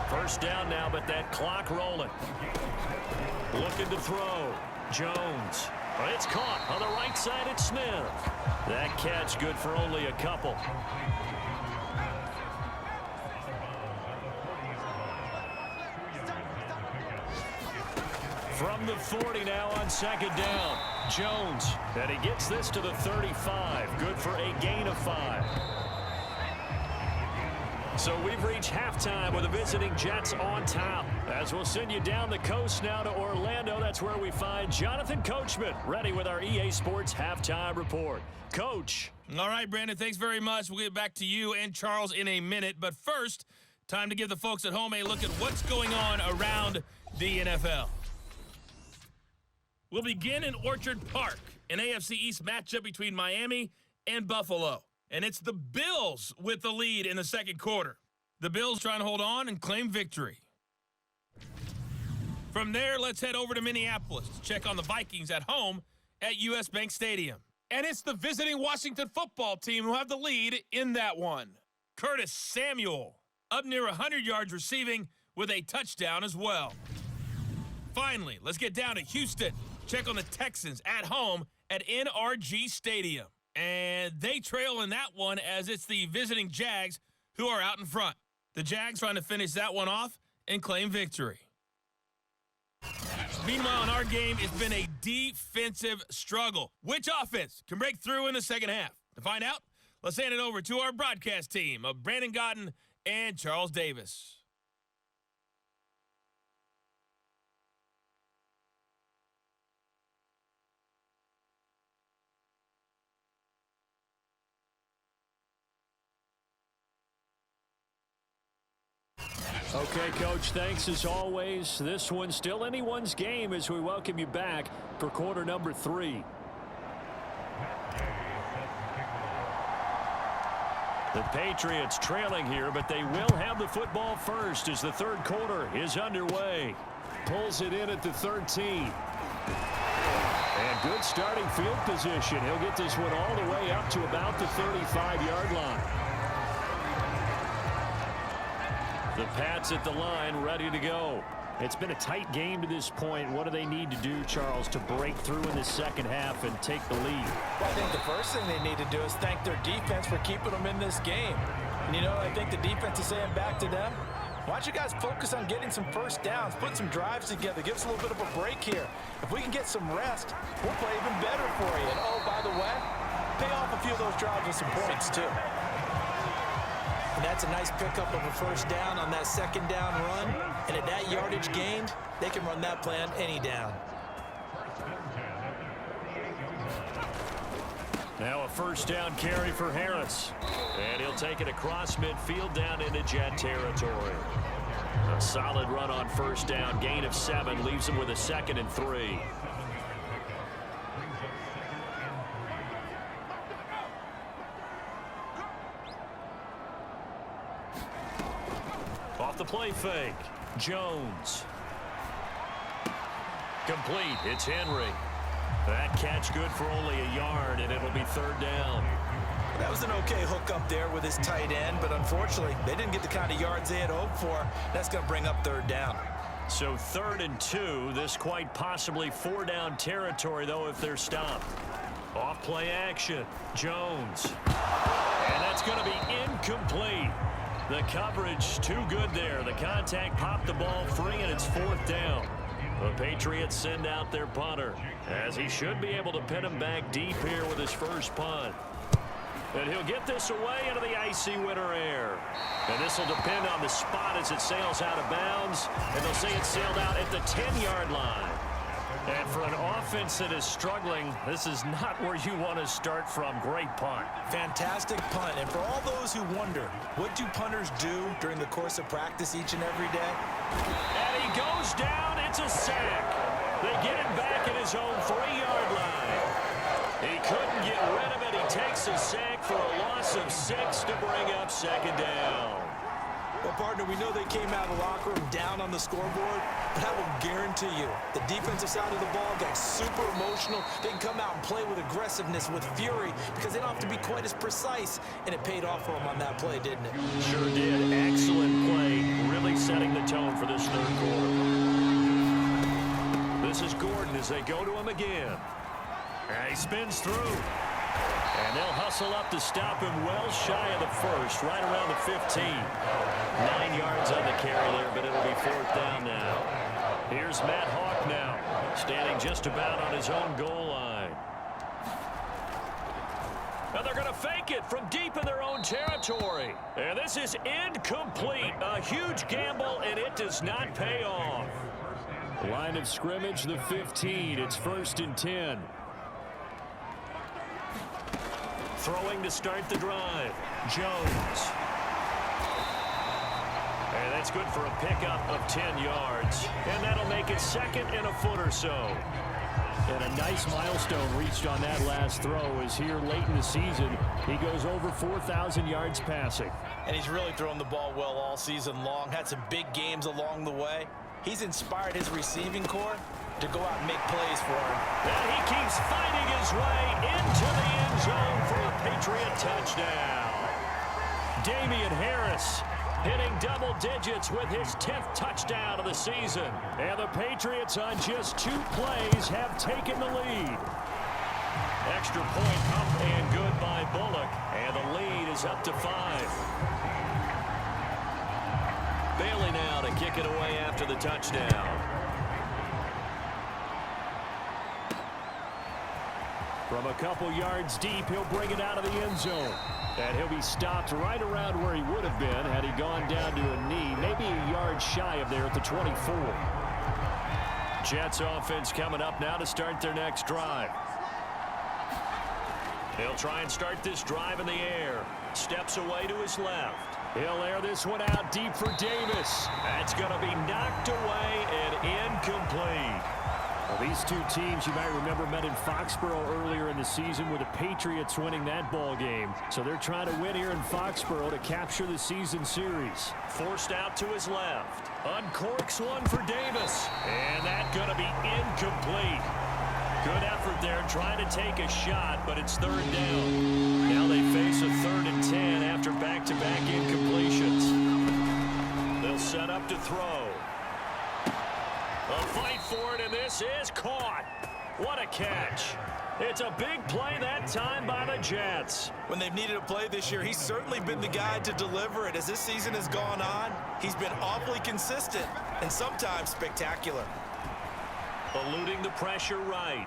[SPEAKER 1] First down now, but that clock rolling. Looking to throw. Jones. But it's caught on the right side. It's Smith. That catch good for only a couple. From the 40 now on 2nd down. Jones. And he gets this to the 35. Good for a gain of 5. So we've reached halftime with the visiting Jets on top. As we'll send you down the coast now to Orlando. That's where we find Jonathan Coachman ready with our EA Sports Halftime Report. Coach.
[SPEAKER 2] All right, Brandon, thanks very much. We'll get back to you and Charles in a minute. But first, time to give the folks at home a look at what's going on around the NFL. We'll begin in Orchard Park, an AFC East matchup between Miami and Buffalo. And it's the Bills with the lead in the 2nd quarter. The Bills trying to hold on and claim victory. From there, let's head over to Minneapolis to check on the Vikings at home at US Bank Stadium. And it's the visiting Washington football team who have the lead in that one. Curtis Samuel up near 100 yards receiving with a touchdown as well. Finally, let's get down to Houston. Check on the Texans at home at NRG Stadium. And they trail in that one as it's the visiting Jags who are out in front. The Jags trying to finish that one off and claim victory. Meanwhile, in our game, it's been a defensive struggle. Which offense can break through in the second half? To find out, let's hand it over to our broadcast team of Brandon Gotten and Charles Davis.
[SPEAKER 1] Okay, Coach, thanks as always. This one's still anyone's game as we welcome you back for quarter number 3. The Patriots trailing here, but they will have the football first as the third quarter is underway. Pulls it in at the 13. And good starting field position. He'll get this one all the way up to about the 35-yard line. The Pats at the line, ready to go. It's been a tight game to this point. What do they need to do, Charles, to break through in the second half and take the lead?
[SPEAKER 3] Well, I think the first thing they need to do is thank their defense for keeping them in this game. And, you know, I think the defense is saying back to them, why don't you guys focus on getting some first downs, put some drives together, give us a little bit of a break here. If we can get some rest, we'll play even better for you. And, oh, by the way, pay off a few of those drives with some points, too. And that's a nice pickup of a first down on that second down run. And at that yardage gained, they can run that play on any down.
[SPEAKER 1] Now a first down carry for Harris. And he'll take it across midfield down into Jet territory. A solid run on first down. Gain of 7 leaves him with a 2nd and 3. Off the play fake. Jones. Complete. It's Henry. That catch good for only a yard, and it'll be third down.
[SPEAKER 3] That was an okay hook up there with his tight end, but unfortunately, they didn't get the kind of yards they had hoped for. That's going to bring up third down.
[SPEAKER 1] So 3rd and 2. This quite possibly 4-down territory, though, if they're stopped. Off play action. Jones. And that's going to be incomplete. The coverage too good there. The contact popped the ball free, and it's 4th down. The Patriots send out their punter, as he should be able to pin him back deep here with his first punt. And he'll get this away into the icy winter air. And this will depend on the spot as it sails out of bounds. And they'll say it sailed out at the 10-yard line. And for an offense that is struggling, this is not where you want to start from. Great punt.
[SPEAKER 3] Fantastic punt. And for all those who wonder, what do punters do during the course of practice each and every day?
[SPEAKER 1] And he goes down. It's a sack. They get him back at his own 3-yard line. He couldn't get rid of it. He takes a sack for a loss of 6 to bring up 2nd down.
[SPEAKER 3] Well, partner, we know they came out of the locker room down on the scoreboard, but I will guarantee you the defensive side of the ball got super emotional. They can come out and play with aggressiveness, with fury, because they don't have to be quite as precise, and it paid off for them on that play, didn't it?
[SPEAKER 1] Sure did. Excellent play. Really setting the tone for this third quarter. This is Gordon as they go to him again. And he spins through. And they'll hustle up to stop him well shy of the first, right around the 15. 9 yards on the carry there, but it'll be 4th down now. Here's Matt Hawk now, standing just about on his own goal line. And they're going to fake it from deep in their own territory. And this is incomplete. A huge gamble, and it does not pay off. Line of scrimmage, the 15. It's 1st and 10. Throwing to start the drive. Jones. And that's good for a pickup of 10 yards. And that'll make it 2nd and a foot or so. And a nice milestone reached on that last throw as here late in the season, he goes over 4,000 yards passing.
[SPEAKER 3] And he's really thrown the ball well all season long. Had some big games along the way. He's inspired his receiving corps to go out and make plays for him.
[SPEAKER 1] And he keeps fighting his way into the end zone for a Patriot touchdown. Damian Harris hitting double digits with his 10th touchdown of the season. And the Patriots on just 2 plays have taken the lead. Extra point up and good by Bullock. And the lead is up to 5. Bailey now to kick it away after the touchdown. From a couple yards deep, he'll bring it out of the end zone. And he'll be stopped right around where he would have been had he gone down to a knee, maybe a yard shy of there at the 24. Jets offense coming up now to start their next drive. They'll try and start this drive in the air. Steps away to his left. He'll air this one out deep for Davis. That's going to be knocked away and incomplete. Well, these two teams, you might remember, met in Foxborough earlier in the season with the Patriots winning that ball game. So they're trying to win here in Foxborough to capture the season series. Forced out to his left. Uncorks one for Davis. And that's going to be incomplete. Good effort there trying to take a shot, but it's third down. Now they face a 3rd and 10 after back-to-back incompletions. They'll set up to throw. A fight for it, and this is caught. What a catch. It's a big play that time by the Jets.
[SPEAKER 6] When they've needed a play this year, he's certainly been the guy to deliver it. As this season has gone on, he's been awfully consistent and sometimes spectacular.
[SPEAKER 1] Eluding the pressure right.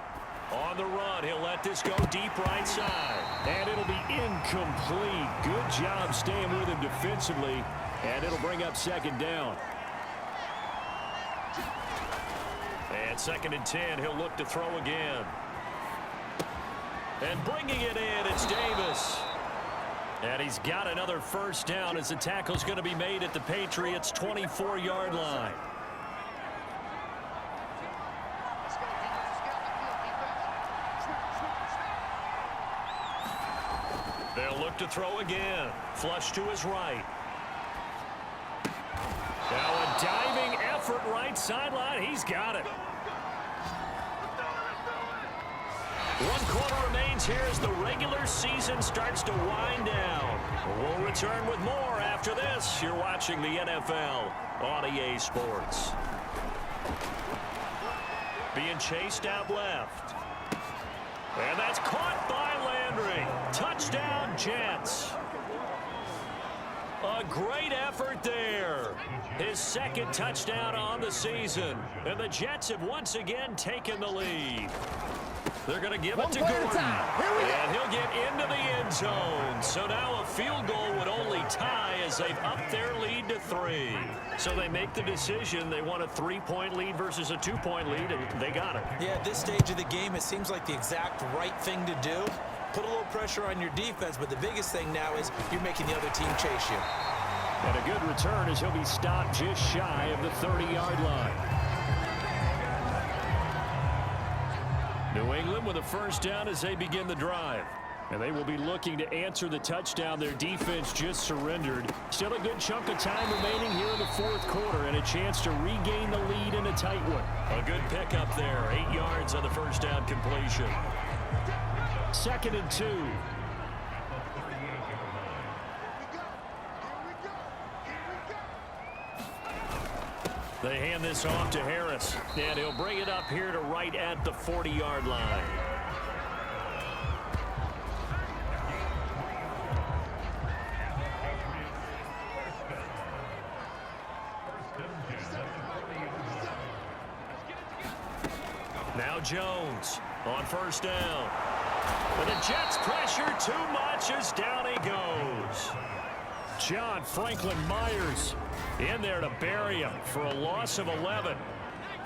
[SPEAKER 1] On the run, he'll let this go deep right side. And it'll be incomplete. Good job staying with him defensively. And it'll bring up 2nd down. And 2nd and 10, he'll look to throw again. And bringing it in, it's Davis. And he's got another 1st down as the tackle's going to be made at the Patriots' 24-yard line. They'll look to throw again. Flush to his right. Now a diving effort right sideline. He's got it. 1 quarter remains here as the regular season starts to wind down. We'll return with more after this. You're watching the NFL on EA Sports. Being chased out left. And that's caught by Landry. Touchdown, Jets. A great effort there. His 2nd touchdown on the season. And the Jets have once again taken the lead. They're going to give it to Gordon. And he'll get into the end zone. So now a field goal would only tie as they've upped their lead to 3. So they make the decision. They want a 3-point lead versus a 2-point lead, and they got it.
[SPEAKER 6] Yeah, at this stage of the game, it seems like the exact right thing to do. Put a little pressure on your defense, but the biggest thing now is you're making the other team chase you.
[SPEAKER 1] And a good return as he'll be stopped just shy of the 30-yard line. New England with a 1st down as they begin the drive. And they will be looking to answer the touchdown their defense just surrendered. Still a good chunk of time remaining here in the 4th quarter and a chance to regain the lead in a tight one. A good pickup there. 8 yards on the 1st down completion. 2nd and 2. They hand this off to Harris, and he'll bring it up here to right at the 40-yard line. Now Jones on 1st down. But the Jets pressure too much as down he goes. John Franklin Myers in there to bury him for a loss of 11.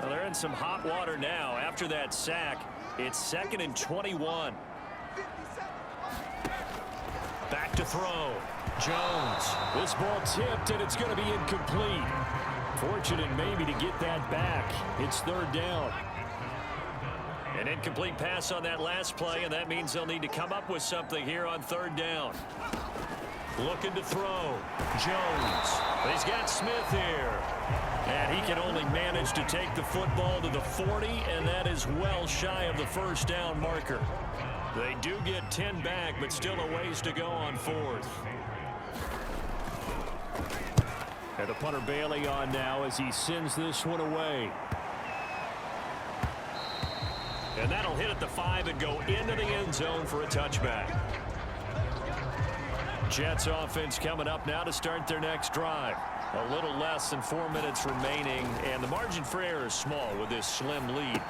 [SPEAKER 1] Well, they're in some hot water now. After that sack, it's 2nd and 21. Back to throw. Jones. This ball tipped, and it's going to be incomplete. Fortunate maybe to get that back. It's 3rd down. An incomplete pass on that last play, and that means they'll need to come up with something here on 3rd down. Looking to throw. Jones. He's got Smith here. And he can only manage to take the football to the 40, and that is well shy of the 1st down marker. They do get 10 back, but still a ways to go on 4th. And the punter Bailey on now as he sends this one away. And that'll hit at the 5 and go into the end zone for a touchback. Jets offense coming up now to start their next drive. A little less than 4 minutes remaining, and the margin for error is small with this slim lead.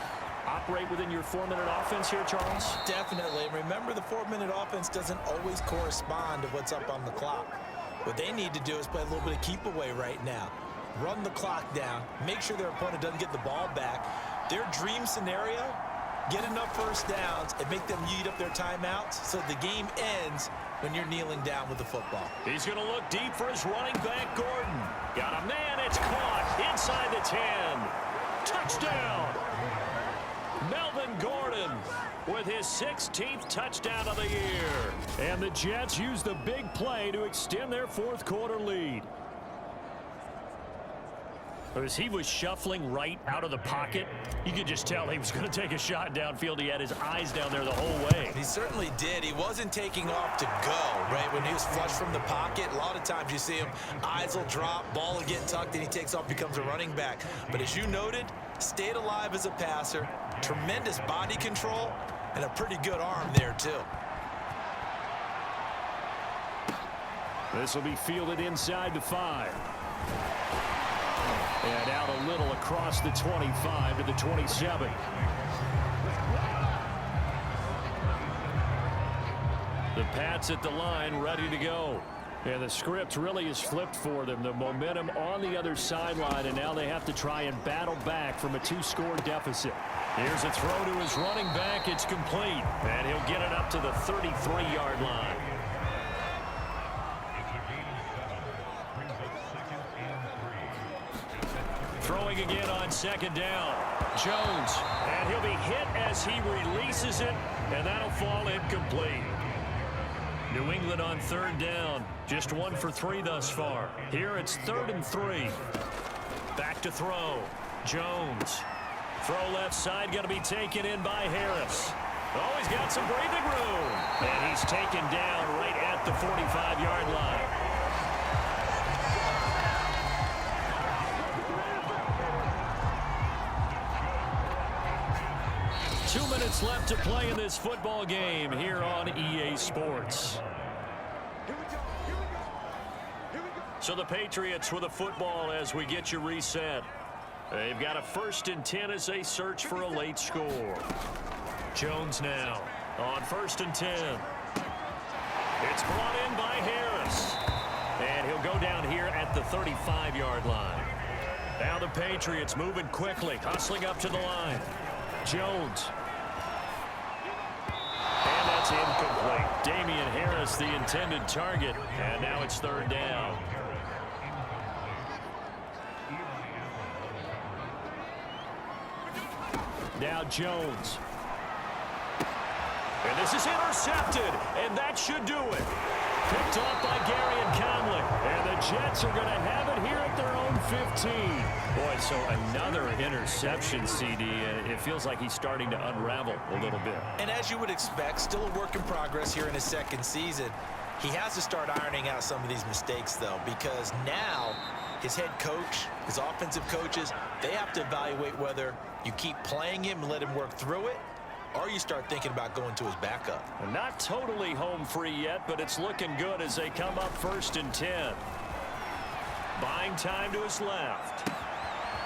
[SPEAKER 1] Operate within your 4-minute offense here, Charles?
[SPEAKER 6] Definitely. Remember, the 4-minute offense doesn't always correspond to what's up on the clock. What they need to do is play a little bit of keep away right now. Run the clock down. Make sure their opponent doesn't get the ball back. Their dream scenario, get enough first downs and make them eat up their timeouts so the game ends when you're kneeling down with the football.
[SPEAKER 1] He's going to look deep for his running back, Gordon. Got a man. It's caught inside the 10. Touchdown. Melvin Gordon with his 16th touchdown of the year. And the Jets use the big play to extend their fourth quarter lead. As he was shuffling right out of the pocket, you could just tell he was going to take a shot downfield. He had his eyes down there the whole way.
[SPEAKER 6] He certainly did. He wasn't taking off to go, right? When he was flush from the pocket, a lot of times you see him, eyes will drop, ball will get tucked, and he takes off, becomes a running back. But as you noted, stayed alive as a passer, tremendous body control, and a pretty good arm there, too.
[SPEAKER 1] This will be fielded inside the 5. And out a little across the 25 to the 27. The Pats at the line ready to go. And the script really is flipped for them. The momentum on the other sideline, and now they have to try and battle back from a 2-score deficit. Here's a throw to his running back. It's complete. And he'll get it up to the 33-yard line. Throwing again on second down. Jones. And he'll be hit as he releases it, and that'll fall incomplete. New England on third down. Just 1 for 3 thus far. Here it's 3rd and 3. Back to throw. Jones. Throw left side, going to be taken in by Harris. Oh, he's got some breathing room. And he's taken down right at the 45-yard line. Two minutes left to play in this football game here on EA Sports. So the Patriots with a football as we get you reset. They've got a 1st and 10 as they search for a late score. Jones now on 1st and 10. It's brought in by Harris. And he'll go down here at the 35-yard line. Now the Patriots moving quickly, hustling up to the line. Jones. And that's incomplete. Damian Harris, the intended target. And now it's 3rd down. Now Jones. And this is intercepted. And that should do it. Picked off by Gary and Conley. And the Jets are going to have it here at their own 15. Boy, so another interception, CD. And it feels like he's starting to unravel a little bit.
[SPEAKER 6] And as you would expect, still a work in progress here in his 2nd season. He has to start ironing out some of these mistakes, though, because now his head coach, his offensive coaches, they have to evaluate whether you keep playing him and let him work through it, or you start thinking about going to his backup.
[SPEAKER 1] Not totally home free yet, but it's looking good as they come up 1st and 10. Buying time to his left.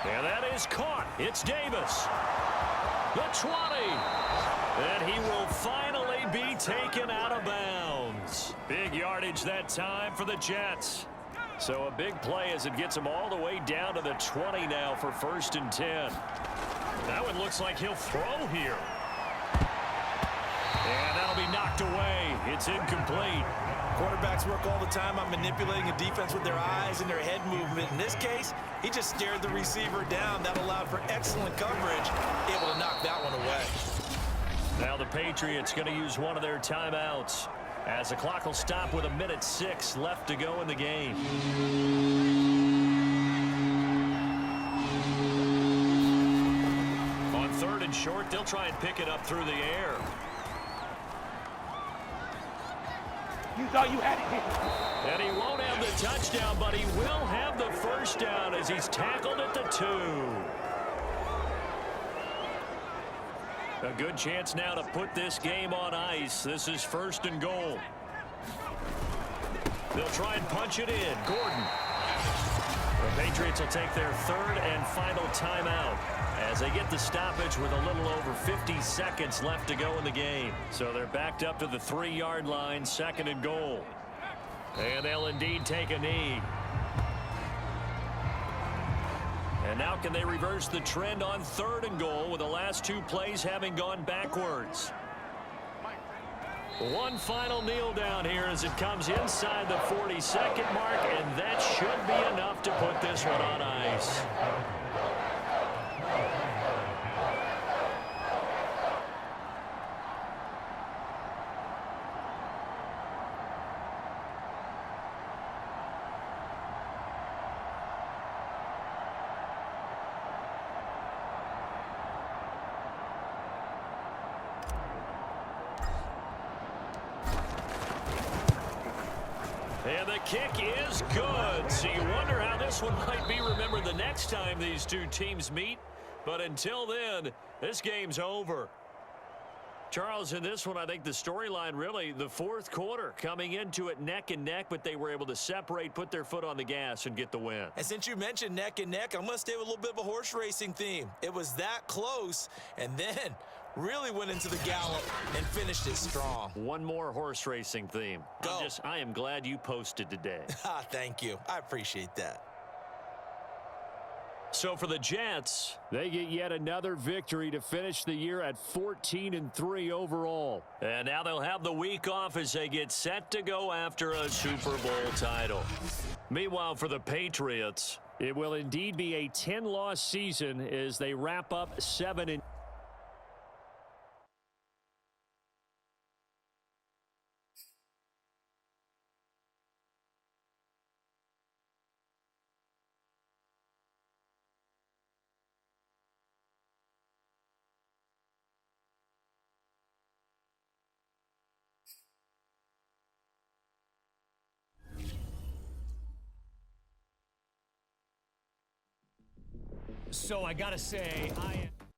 [SPEAKER 1] And that is caught. It's Davis. The 20. And he will finally be taken out of bounds. Big yardage that time for the Jets. So a big play as it gets him all the way down to the 20 now for 1st and 10. That one looks like he'll throw here. And that'll be knocked away. It's incomplete.
[SPEAKER 6] Quarterbacks work all the time on manipulating a defense with their eyes and their head movement. In this case, he just stared the receiver down. That allowed for excellent coverage, able to knock that one away.
[SPEAKER 1] Now the Patriots going to use one of their timeouts as the clock will stop with 1:06 left to go in the game. On 3rd and short, they'll try and pick it up through the air.
[SPEAKER 7] You thought you had it here.
[SPEAKER 1] And he won't have the touchdown, but he will have the 1st down as he's tackled at the 2. A good chance now to put this game on ice. This is 1st and goal. They'll try and punch it in. Gordon. The Patriots will take their 3rd and final timeout as they get the stoppage with a little over 50 seconds left to go in the game. So they're backed up to the 3-yard line, 2nd and goal. And they'll indeed take a knee. And now can they reverse the trend on 3rd and goal with the last 2 plays having gone backwards? One final kneel down here as it comes inside the 40-second mark, and that should be enough to put this one on ice. And the kick is good. So you wonder how this one might be remembered the next time these two teams meet. But until then, this game's over. Charles, in this one, I think the storyline really, the 4th quarter, coming into it neck and neck, but they were able to separate, put their foot on the gas, and get the win.
[SPEAKER 6] And since you mentioned neck and neck, I'm going to stay with a little bit of a horse racing theme. It was that close, and then really went into the gallop and finished it strong.
[SPEAKER 1] One more horse racing theme.
[SPEAKER 6] Go.
[SPEAKER 1] I am glad you posted today.
[SPEAKER 6] Thank you. I appreciate that.
[SPEAKER 1] So for the Jets, they get yet another victory to finish the year at 14-3 overall. And now they'll have the week off as they get set to go after a Super Bowl title. Meanwhile, for the Patriots, it will indeed be a 10-loss season as they wrap up 7-.
[SPEAKER 4] So I gotta say, I am...